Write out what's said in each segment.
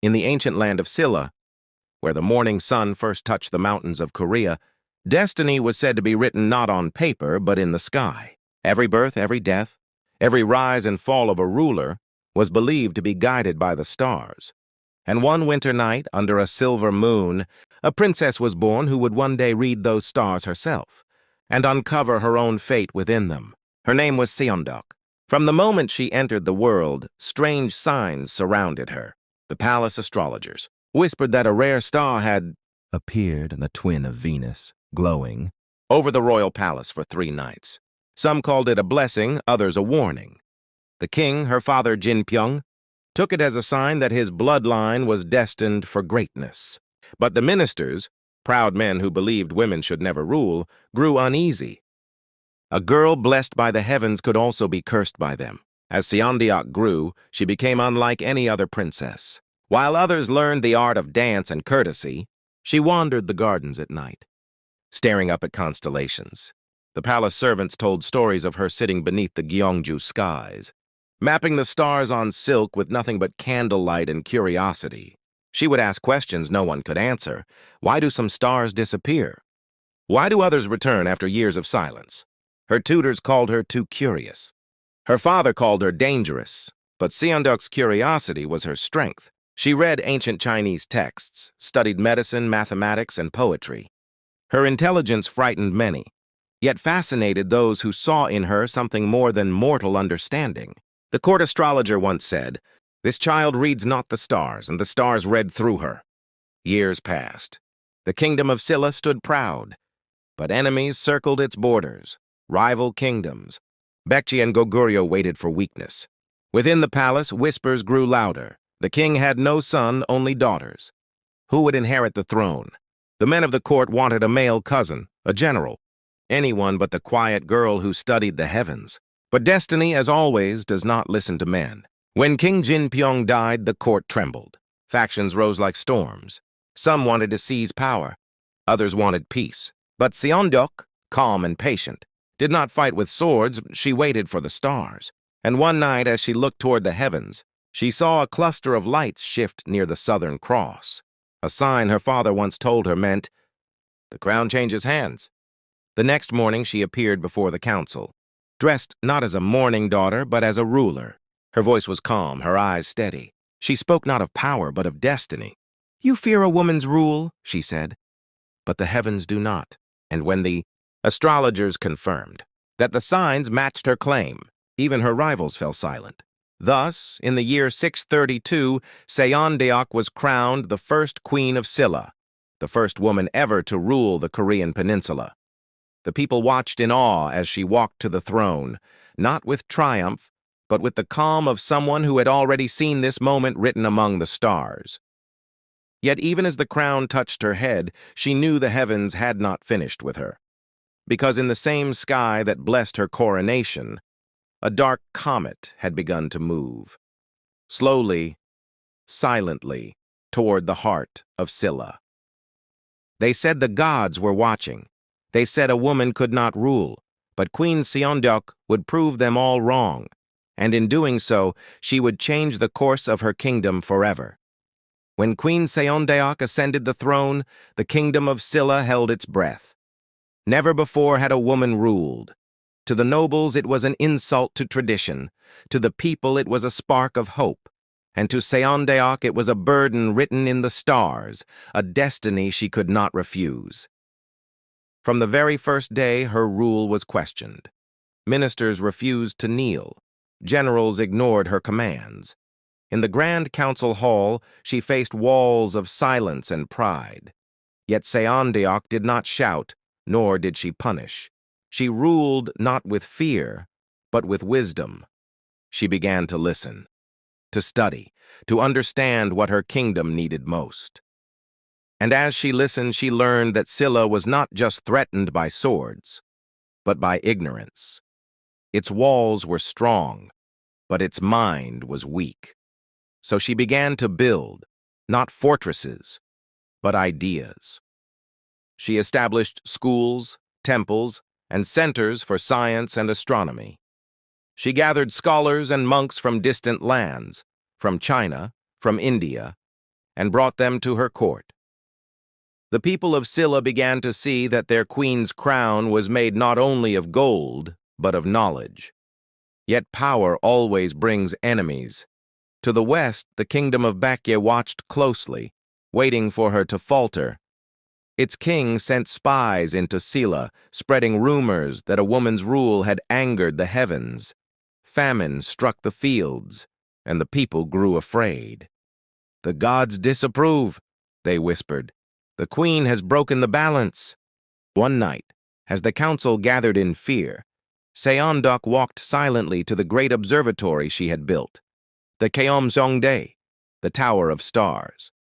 In the ancient land of Silla, where the morning sun first touched the mountains of Korea, destiny was said to be written not on paper, but in the sky. Every birth, every death, every rise and fall of a ruler was believed to be guided by the stars. And one winter night, under a silver moon, a princess was born who would one day read those stars herself and uncover her own fate within them. Her name was Seondeok. From the moment she entered the world, strange signs surrounded her. The palace astrologers whispered that a rare star had appeared, the twin of Venus, glowing, over the royal palace for 3 nights. Some called it a blessing, others a warning. The king, her father Jinpyong, took it as a sign that his bloodline was destined for greatness. But the ministers, proud men who believed women should never rule, grew uneasy. A girl blessed by the heavens could also be cursed by them. As Seondeok grew, she became unlike any other princess. While others learned the art of dance and courtesy, she wandered the gardens at night, staring up at constellations. The palace servants told stories of her sitting beneath the Gyeongju skies, mapping the stars on silk with nothing but candlelight and curiosity. She would ask questions no one could answer. Why do some stars disappear? Why do others return after years of silence? Her tutors called her too curious. Her father called her dangerous, but Seondeok's curiosity was her strength. She read ancient Chinese texts, studied medicine, mathematics, and poetry. Her intelligence frightened many, yet fascinated those who saw in her something more than mortal understanding. The court astrologer once said, "This child reads not the stars, and the stars read through her." Years passed. The kingdom of Silla stood proud, but enemies circled its borders. Rival kingdoms, Baekje and Goguryeo, waited for weakness. Within the palace, whispers grew louder. The king had no son, only daughters. Who would inherit the throne? The men of the court wanted a male cousin, a general, anyone but the quiet girl who studied the heavens. But destiny, as always, does not listen to men. When King Jinpyong died, the court trembled. Factions rose like storms. Some wanted to seize power. Others wanted peace. But Seondeok, calm and patient, did not fight with swords. She waited for the stars. And one night, as she looked toward the heavens, she saw a cluster of lights shift near the Southern Cross. A sign her father once told her meant, "The crown changes hands." The next morning, she appeared before the council, dressed not as a mourning daughter, but as a ruler. Her voice was calm, her eyes steady. She spoke not of power, but of destiny. "You fear a woman's rule," she said, "but the heavens do not." And when the astrologers confirmed that the signs matched her claim, even her rivals fell silent. Thus, in the year 632, Seondeok was crowned the first queen of Silla, the first woman ever to rule the Korean peninsula. The people watched in awe as she walked to the throne, not with triumph, but with the calm of someone who had already seen this moment written among the stars. Yet even as the crown touched her head, she knew the heavens had not finished with her. Because in the same sky that blessed her coronation, a dark comet had begun to move, slowly, silently, toward the heart of Silla. They said the gods were watching. They said a woman could not rule, but Queen Seondeok would prove them all wrong, and in doing so, she would change the course of her kingdom forever. When Queen Seondeok ascended the throne, the kingdom of Silla held its breath. Never before had a woman ruled. To the nobles, it was an insult to tradition. To the people, it was a spark of hope. And to Seondeok, it was a burden written in the stars, a destiny she could not refuse. From the very first day, her rule was questioned. Ministers refused to kneel. Generals ignored her commands. In the Grand Council Hall, she faced walls of silence and pride. Yet Seondeok did not shout, nor did she punish. She ruled not with fear, but with wisdom. She began to listen, to study, to understand what her kingdom needed most. And as she listened, she learned that Silla was not just threatened by swords, but by ignorance. Its walls were strong, but its mind was weak. So she began to build, not fortresses, but ideas. She established schools, temples, and centers for science and astronomy. She gathered scholars and monks from distant lands, from China, from India, and brought them to her court. The people of Silla began to see that their queen's crown was made not only of gold, but of knowledge. Yet power always brings enemies. To the west, the kingdom of Baekje watched closely, waiting for her to falter. Its king sent spies into Silla, spreading rumors that a woman's rule had angered the heavens. Famine struck the fields, and the people grew afraid. "The gods disapprove," they whispered. "The queen has broken the balance." One night, as the council gathered in fear, Seondeok walked silently to the great observatory she had built, the Seondeok, the Tower of Stars.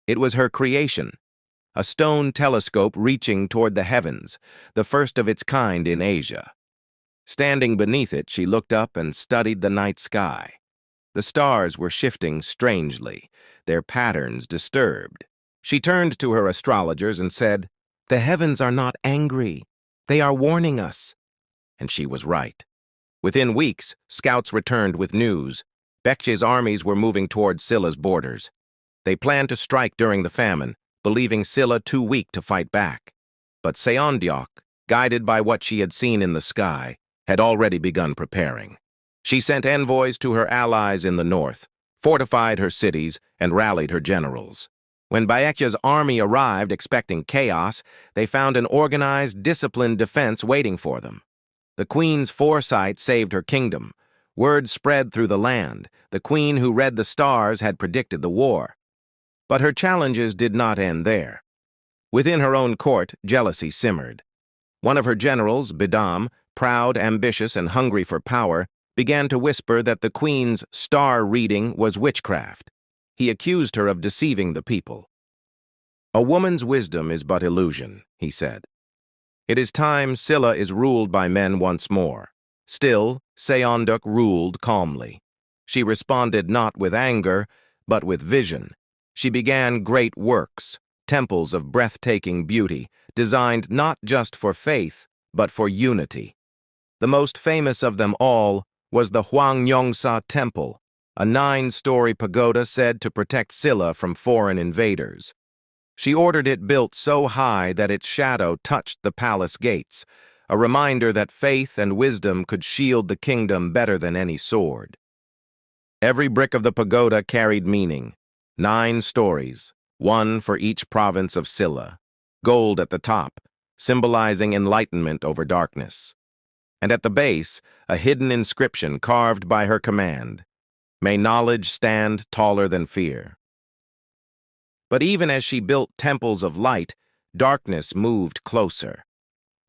It was her creation, a stone telescope reaching toward the heavens, the first of its kind in Asia. Standing beneath it, she looked up and studied the night sky. The stars were shifting strangely, their patterns disturbed. She turned to her astrologers and said, "The heavens are not angry. They are warning us." And she was right. Within weeks, scouts returned with news. Baekje's armies were moving toward Silla's borders. They planned to strike during the famine, believing Silla too weak to fight back. But Seondeok, guided by what she had seen in the sky, had already begun preparing. She sent envoys to her allies in the north, fortified her cities, and rallied her generals. When Baekje's army arrived expecting chaos, they found an organized, disciplined defense waiting for them. The queen's foresight saved her kingdom. Word spread through the land. The queen who read the stars had predicted the war. But her challenges did not end there. Within her own court, jealousy simmered. One of her generals, Bidam, proud, ambitious, and hungry for power, began to whisper that the queen's star reading was witchcraft. He accused her of deceiving the people. "A woman's wisdom is but illusion," he said. "It is time Silla is ruled by men once more." Still, Seondeok ruled calmly. She responded not with anger, but with vision. She began great works, temples of breathtaking beauty, designed not just for faith, but for unity. The most famous of them all was the Hwangryongsa Temple, a 9-story pagoda said to protect Silla from foreign invaders. She ordered it built so high that its shadow touched the palace gates, a reminder that faith and wisdom could shield the kingdom better than any sword. Every brick of the pagoda carried meaning. 9 stories, one for each province of Silla. Gold at the top, symbolizing enlightenment over darkness. And at the base, a hidden inscription carved by her command. "May knowledge stand taller than fear." But even as she built temples of light, darkness moved closer.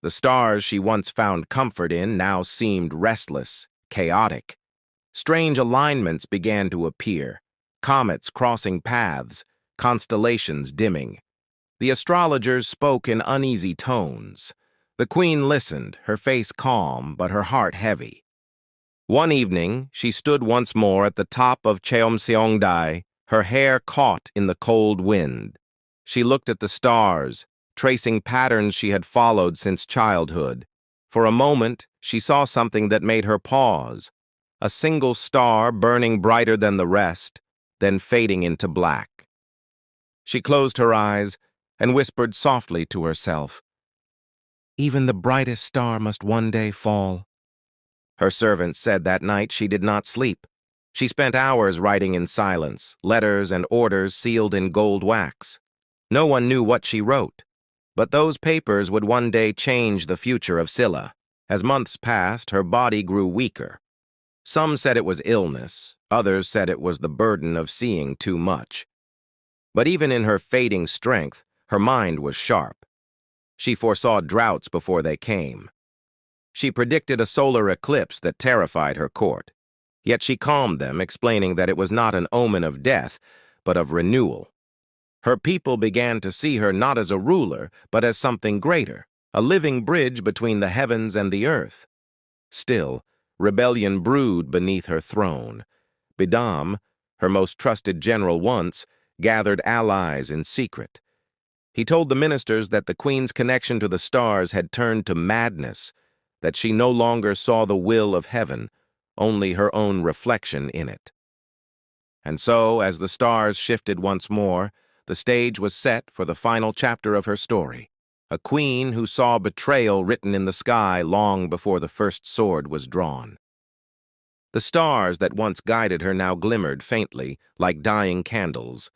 The stars she once found comfort in now seemed restless, chaotic. Strange alignments began to appear, comets crossing paths, constellations dimming. The astrologers spoke in uneasy tones. The queen listened, her face calm, but her heart heavy. One evening, she stood once more at the top of Cheomseongdae, her hair caught in the cold wind. She looked at the stars, tracing patterns she had followed since childhood. For a moment, she saw something that made her pause. A single star burning brighter than the rest, then fading into black. She closed her eyes and whispered softly to herself, "Even the brightest star must one day fall." Her servant said that night she did not sleep. She spent hours writing in silence, letters and orders sealed in gold wax. No one knew what she wrote, but those papers would one day change the future of Silla. As months passed, her body grew weaker. Some said it was illness, others said it was the burden of seeing too much. But even in her fading strength, her mind was sharp. She foresaw droughts before they came. She predicted a solar eclipse that terrified her court. Yet she calmed them, explaining that it was not an omen of death, but of renewal. Her people began to see her not as a ruler, but as something greater, a living bridge between the heavens and the earth. Still, rebellion brewed beneath her throne. Bidam, her most trusted general once, gathered allies in secret. He told the ministers that the queen's connection to the stars had turned to madness, that she no longer saw the will of heaven, only her own reflection in it. And so, as the stars shifted once more, the stage was set for the final chapter of her story, a queen who saw betrayal written in the sky long before the first sword was drawn. The stars that once guided her now glimmered faintly, like dying candles.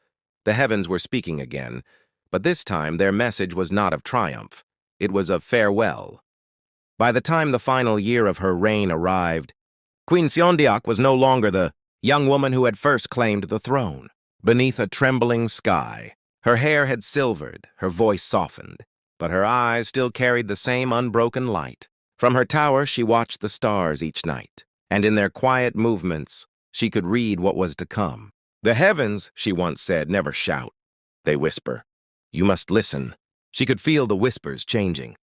The heavens were speaking again, but this time their message was not of triumph. It was of farewell. By the time the final year of her reign arrived, Queen Seondeok was no longer the young woman who had first claimed the throne. Beneath a trembling sky, her hair had silvered, her voice softened, but her eyes still carried the same unbroken light. From her tower she watched the stars each night, and in their quiet movements she could read what was to come. "The heavens," she once said, "never shout. They whisper. You must listen." She could feel the whispers changing.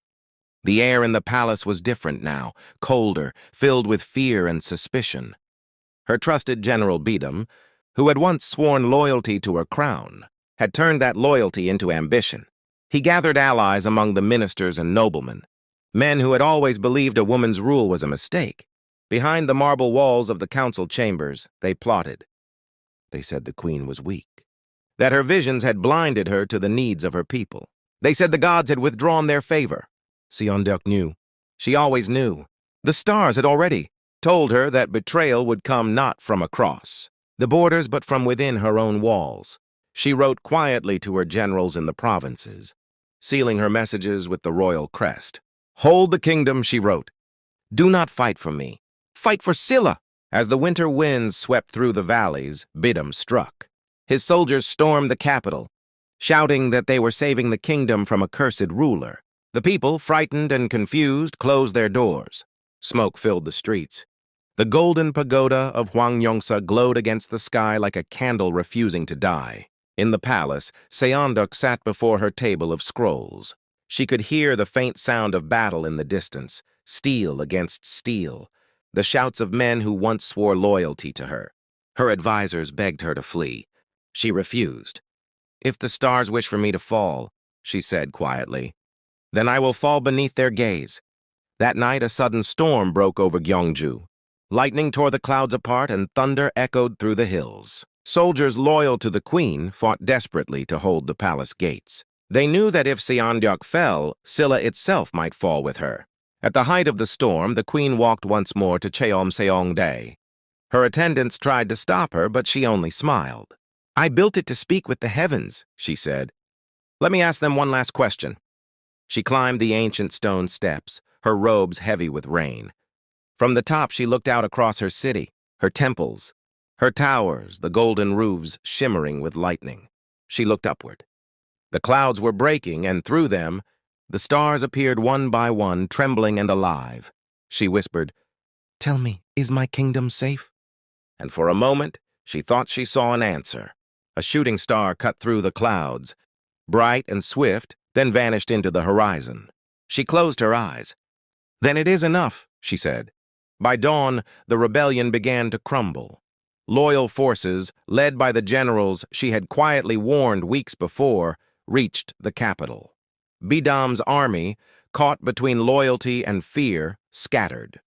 The air in the palace was different now, colder, filled with fear and suspicion. Her trusted General Beedam, who had once sworn loyalty to her crown, had turned that loyalty into ambition. He gathered allies among the ministers and noblemen, men who had always believed a woman's rule was a mistake. Behind the marble walls of the council chambers, they plotted. They said the queen was weak, that her visions had blinded her to the needs of her people. They said the gods had withdrawn their favor. Seondeok knew. She always knew. The stars had already told her that betrayal would come not from across the borders but from within her own walls. She wrote quietly to her generals in the provinces, sealing her messages with the royal crest. "Hold the kingdom," she wrote. "Do not fight for me. Fight for Silla." As the winter winds swept through the valleys, Beedam struck. His soldiers stormed the capital, shouting that they were saving the kingdom from a cursed ruler. The people, frightened and confused, closed their doors. Smoke filled the streets. The golden pagoda of Hwangyongsa glowed against the sky like a candle refusing to die. In the palace, Seondeok sat before her table of scrolls. She could hear the faint sound of battle in the distance, steel against steel, the shouts of men who once swore loyalty to her. Her advisors begged her to flee. She refused. "If the stars wish for me to fall," she said quietly, "then I will fall beneath their gaze." That night a sudden storm broke over Gyeongju. Lightning tore the clouds apart and thunder echoed through the hills. Soldiers loyal to the queen fought desperately to hold the palace gates. They knew that if Seondeok fell, Silla itself might fall with her. At the height of the storm, the queen walked once more to Cheomseongdae. Her attendants tried to stop her, but she only smiled. "I built it to speak with the heavens," she said. "Let me ask them one last question." She climbed the ancient stone steps, her robes heavy with rain. From the top she looked out across her city, her temples, her towers, the golden roofs shimmering with lightning. She looked upward. The clouds were breaking, and through them, the stars appeared one by one, trembling and alive. She whispered, "Tell me, is my kingdom safe?" And for a moment, she thought she saw an answer. A shooting star cut through the clouds, bright and swift, then vanished into the horizon. She closed her eyes. "Then it is enough," she said. By dawn, the rebellion began to crumble. Loyal forces, led by the generals she had quietly warned weeks before, reached the capital. Beedam's army, caught between loyalty and fear, scattered.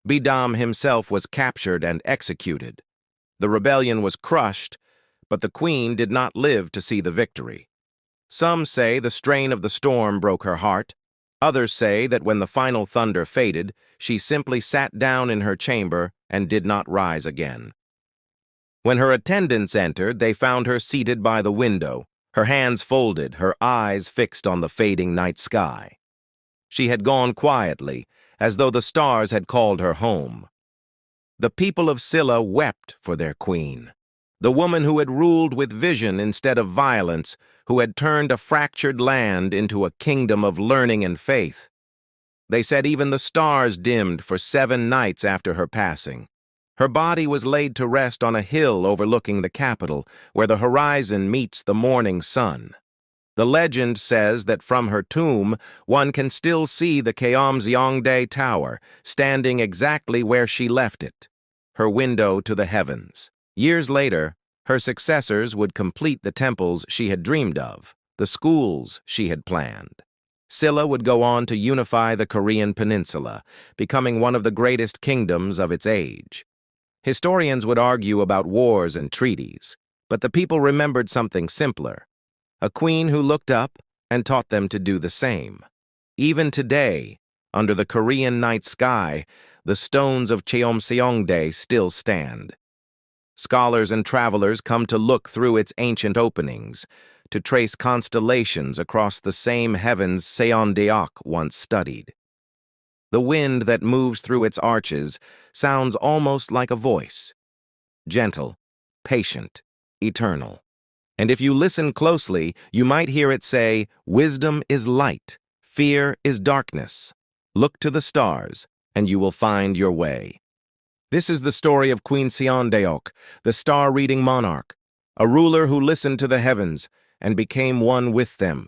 Beedam himself was captured and executed. The rebellion was crushed, but the queen did not live to see the victory. Some say the strain of the storm broke her heart. Others say that when the final thunder faded, she simply sat down in her chamber and did not rise again. When her attendants entered, they found her seated by the window, her hands folded, her eyes fixed on the fading night sky. She had gone quietly, as though the stars had called her home. The people of Silla wept for their queen, the woman who had ruled with vision instead of violence, who had turned a fractured land into a kingdom of learning and faith. They said even the stars dimmed for 7 nights after her passing. Her body was laid to rest on a hill overlooking the capital, where the horizon meets the morning sun. The legend says that from her tomb, one can still see the Cheomseongdae Tower, standing exactly where she left it, her window to the heavens. Years later, her successors would complete the temples she had dreamed of, the schools she had planned. Silla would go on to unify the Korean peninsula, becoming one of the greatest kingdoms of its age. Historians would argue about wars and treaties, but the people remembered something simpler, a queen who looked up and taught them to do the same. Even today, under the Korean night sky, the stones of Cheomseongdae still stand. Scholars and travelers come to look through its ancient openings, to trace constellations across the same heavens Seondeok once studied. The wind that moves through its arches sounds almost like a voice, gentle, patient, eternal. And if you listen closely, you might hear it say, "Wisdom is light, fear is darkness. Look to the stars, and you will find your way." This is the story of Queen Seondeok, the star-reading monarch, a ruler who listened to the heavens and became one with them,